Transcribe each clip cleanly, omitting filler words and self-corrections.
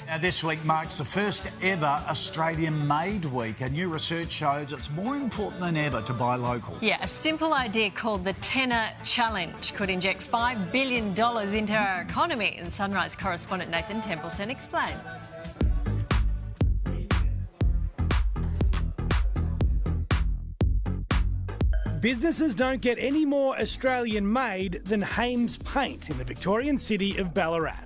Now, this week marks the first ever Australian-made week, and new research shows it's more important than ever to buy local. Yeah, a simple idea called the Tenner Challenge could inject $5 billion into our economy. And Sunrise correspondent Nathan Templeton explains. Businesses don't get any more Australian-made than Hames Paint in the Victorian city of Ballarat.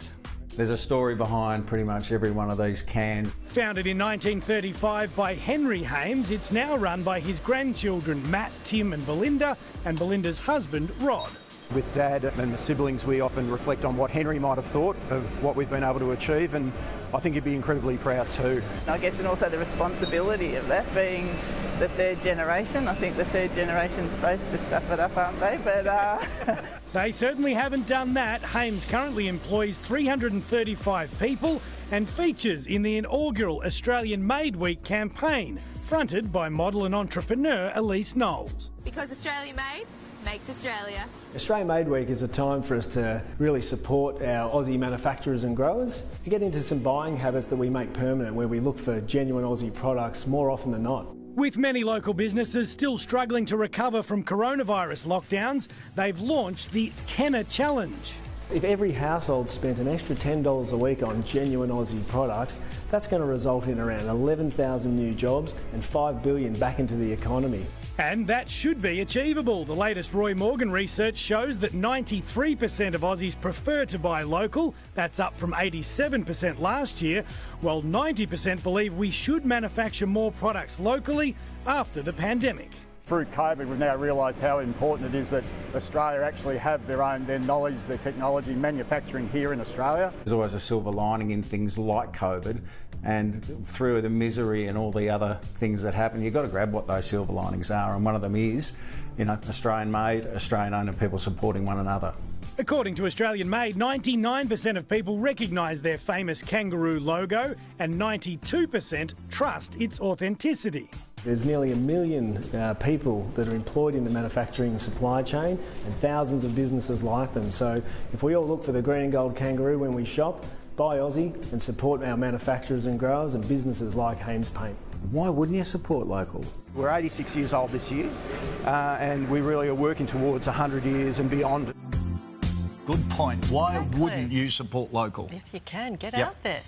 There's a story behind pretty much every one of these cans. Founded in 1935 by Henry Hames, it's now run by his grandchildren Matt, Tim and Belinda's husband Rod. With Dad and the siblings, we often reflect on what Henry might have thought of what we've been able to achieve, and I think he'd be incredibly proud too. I guess, and also the responsibility of that being the third generation. I think the third generation's supposed to stuff it up, aren't they? But They certainly haven't done that. Hames currently employs 335 people and features in the inaugural Australian Made Week campaign, fronted by model and entrepreneur Elise Knowles. Because Australia made makes Australia. Australia Made Week is a time for us to really support our Aussie manufacturers and growers and get into some buying habits that we make permanent, where we look for genuine Aussie products more often than not. With many local businesses still struggling to recover from coronavirus lockdowns, they've launched the Tenner Challenge. If every household spent an extra $10 a week on genuine Aussie products, that's going to result in around 11,000 new jobs and $5 billion back into the economy. And that should be achievable. The latest Roy Morgan research shows that 93% of Aussies prefer to buy local. That's up from 87% last year, while 90% believe we should manufacture more products locally after the pandemic. Through COVID, we've now realised how important it is that Australia actually have their knowledge, their technology, manufacturing here in Australia. There's always a silver lining in things like COVID, and through the misery and all the other things that happen, you've got to grab what those silver linings are, and one of them is, Australian made, Australian owned, and people supporting one another. According to Australian Made, 99% of people recognise their famous kangaroo logo and 92% trust its authenticity. There's nearly 1 million people that are employed in the manufacturing supply chain and thousands of businesses like them. So if we all look for the green and gold kangaroo when we shop, buy Aussie and support our manufacturers and growers and businesses like Hames Paint. Why wouldn't you support local? We're 86 years old this year, and we really are working towards 100 years and beyond. Good point. Why Exactly. wouldn't you support local? If you can, get Yep. out there.